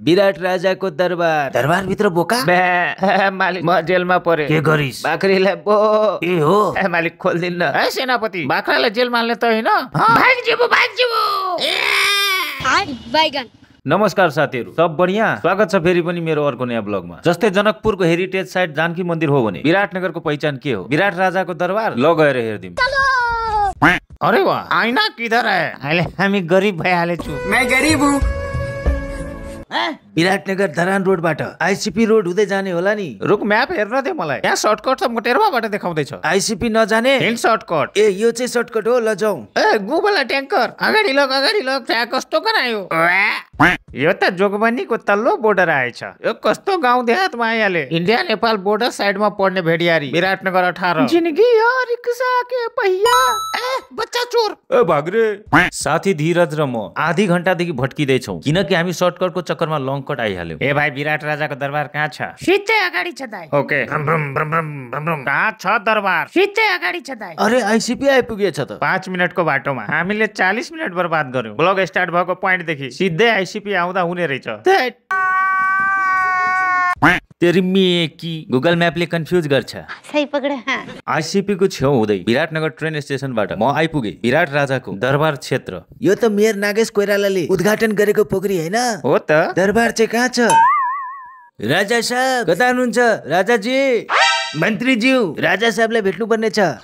विराट राजाको दरबार। दरबार भित्र बोका मालिक म जेलमा परे। के गरिस? बाख्रीलाई बो ए हो मालिक खोल्दिन्न। है सेनापति बाख्रालाई जेलमा हाल्ने त होइन। भाग्जिबु बैगन। नमस्कार साथीहरु, सब बढ़िया? स्वागत छ फेरि पनि मेरो अर्को नयाँ ब्लगमा। जस्तै जनकपुरको हेरिटेज साइट जानकी मन्दिर हो भने विराटनगरको पहिचान के हो? विराट राजाको दरबार। ल गएर हेर्दिम। अरे वाह, आइना किधर है? अहिले हामी गरिब भइहालेछु। मैं गरीब हूँ। विराटनगर धरान रोडबाट आईसीपी रोड हुँदै जाने होला नि। रुक म्याप हेर्न दे मलाई। यहाँ सर्टकट छ, मोटेरवाबाट देखाउँदैछ। आईसीपी नजाने हिल सर्टकट। ए यो चाहिँ सर्टकट हो, ल जाऊ। ए गुबला ट्याङ्कर अगाडि लग ट्र्याक कस्तो करायो। यो त जोगबनीको तल्लो बोर्डर आएछ। यो कस्तो गाउँ देहातमा आइहाले। इन्डिया नेपाल बोर्डर साइडमा पर्ने भेडियारी विराटनगर 18। जिन्दगी यार रिक्सा के पहिया। ए बच्चा चोर। ए भाग्रे। साथी धीरज र म आधी घण्टादेखि भट्किदै छौं किनकि हामी सर्टकटको चक्करमा लङ कट आइहाल्यौ। ए भाइ विराट राजाको दरबार कहाँ छ? सिधै अगाडि छ दाइ। ओके कहाँ छ दरबार? सिधै अगाडि छ दाइ। अरे आईसीपी आइपुगेछ त। 5 मिनटको बाटोमा हामीले 40 मिनट बर्बाद गर्यौं। ब्लग स्टार्ट भएको पोइन्टदेखि सिधै आईसीपी आउँदा हुने रहेछ। तेरी मेकी गुगल म्यापले कन्फ्युज गर्छ। सही पकडे। आईसीपी को छेउ हुँदै विराटनगर ट्रेन स्टेशनबाट म आइपुगे विराट राजाको दरबार क्षेत्र। यो त मेयर नागेश कोइरालाले उद्घाटन गरेको पोखरी हैन? हो त। दरबार चाहिँ कहाँ छ? राजा साहब कता हुनुहुन्छ? राजाजी, मन्त्रीज्यू, राजा साहबलाई भेट्नु पर्ने छ।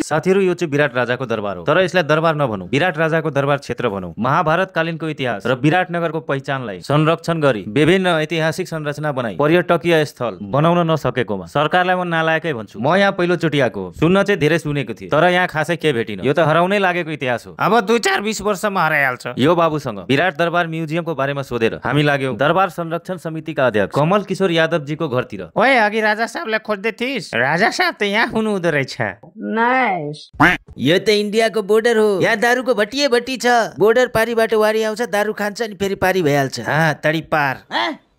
साथीहरु यो चाहिँ विराट राजाको दरबार हो, तर यसलाई दरबार नभनौं, विराट राजाको दरबार क्षेत्र भनौं। महाभारत कालीनको इतिहास र विराटनगरको पहिचानलाई संरक्षण गरी विभिन्न ऐतिहासिक संरचना बनाई पर्यटकीय स्थल बनाउन नसकेकोमा सरकारलाई म नालायकै भन्छु। म यहाँ पहिलो चोटि आएको, सुन्न चाहिँ धेरै सुनेको थिएँ, तर यहाँ खासै के भेटिन। यो त हराउनै लागेको इतिहास हो। अब 2-4-20 वर्षमा हराइहाल्छ। यो बाबुसँग विराट दरबार म्युजियमको बारेमा सोधेर हामी लाग्यौं दरबार संरक्षण समितिका अध्यक्ष कमल किशोर यादवजीको घरतिर। ओए अघि राजा साहबलाई खोज्दै थिइस्? राजा साहब त यहाँ हुनु हुँदो रहेछ। यो त इन्डियाको बोर्डर हो, यहाँ दारूको भट्टी छ। बोर्डर पारीबाट वारी आउँछ, दारू खान्छ अनि फेरि पारी भइहाल्छ। तडी पार।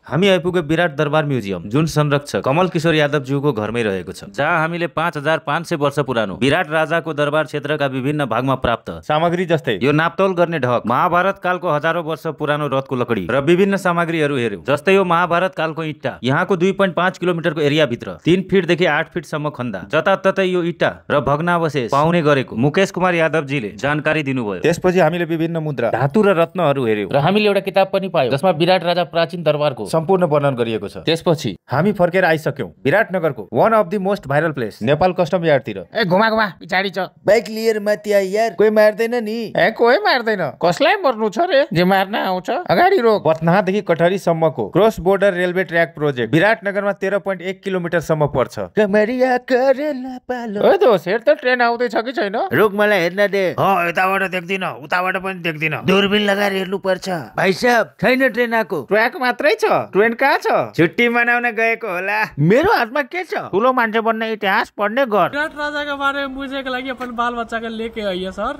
हामी आइपुगे विराट दरबार म्युजियम, जुन संरक्षक कमल किशोर यादवज्यूको घरमै रहेको छ, जहाँ हामीले 5500 वर्ष पुरानो विराट राजाको दरबार क्षेत्रका विभिन्न भागमा प्राप्त सामग्री जस्तै यो नापतोल गर्ने ढक, महाभारत कालको हजारौं वर्ष पुरानो रथको लकडी र विभिन्न सामग्रीहरू हेर्यौं। जस्तै यो महाभारत कालको इट्टा, यहाँको 2.5 किलोमिटरको एरिया भित्र 3 फिटदेखि 8 फिटसम्म खन्दा जताततै यो इट्टा र भग्नावशेष पाउने गरेको मुकेश कुमार यादवजीले जानकारी दिनुभयो। त्यसपछि हामीले विभिन्न मुद्रा, धातु र रत्नहरू हेर्यौं र हामीले एउटा किताब पनि पायौं जसमा विराट राजा प्राचीन दरबारको सम्पूर्ण वर्णन गरिएको छ। त्यसपछि हामी फर्केर आइसक्यौं विराटनगरको one of the most viral place Nepal custom यार्डतिर। ए घुमा पिछाडी छ। बाइक लिएर माथि आइ यार, कोही मार्दैन नि। ए कोही मार्दैन, कसलाई मर्नु छ रे? जे मार्न आउँछ अगाडि रोक। पटनादेखि कटहरी सम्मको cross border railway track project विराटनगरमा 13.1 किलोमिटर सम्म पर्छ। कमरिया करेला पालो। ओए दोस्त, हेर त ट्रेन आउँदै छ कि छैन? रुक मलाई हेर्न दे। यताबाट देख्दिन, उताबाट पनि देख्दिन। दूरबीन लगाएर हेर्नु पर्छ। भाइ साहब, छैन ट्रेन आको। ट्र्याक मात्रै छ, ट्रेन कहाँ छ? छुट्टी मनाउन गएको होला। मेरो हातमा के छ? ठुलो मान्छे बन्ने इतिहास पढ्ने गर। विराट राजा के बारे में बुझेको लागि अपन बाल बच्चा के लेके आइए सर।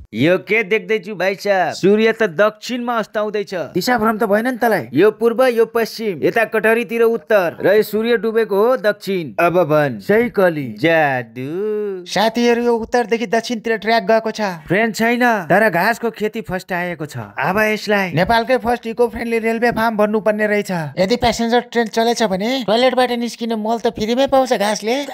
यो के देख्दैछु भाइ साहब? सूर्य त दक्षिणमा अस्ताउँदैछ। दिशाभ्रम त भएन नि तलाई? यो पूर्व, यो पश्चिम, यता कटहरीतिर उत्तर र यो सूर्य डुबेको हो दक्षिण। अब भन, सही कली जादु। साथीहरु, यो उत्तरदेखि दक्षिणतिर ट्र्याक गएको छ। ट्रेन छैन, तर घाँसको खेती फर्स्ट आएको छ। अब यसलाई नेपालकै first eco friendly railway farm भन्नु पर्ने रहेछ। यदि प्यासेन्जर ट्रेन चलेछ भने टोयलेटबाट निस्किने मल त फ्रीमै पाउँछ घाँसले।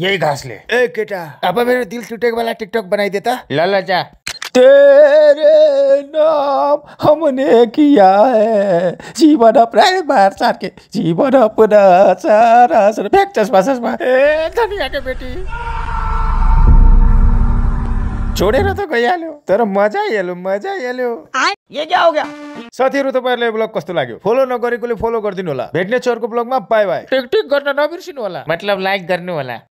यही घाँसले। ए केटा, अब मेरो दिल टुटेको वाला टिकटक बनाइदे त। ल जा। तेरे नाम हमने किया है जीवन प्राय बार सार के जीवन अपना सारा सर फेक चश्मा। ए धनिया के बेटी छोडेर त गइहाल्यो, तर मजा आइहाल्यो। ये क्या हो गया? साथीहरु, तपाईहरुलाई ब्लग कस्तो लाग्यो? फलो नगरेकोले फलो गरिदिनु होला। भेट्ने छु अर्को ब्लगमा। Bye bye. टिक गर्न नबिर्सिनु होला, मतलब लाइक गर्नु होला।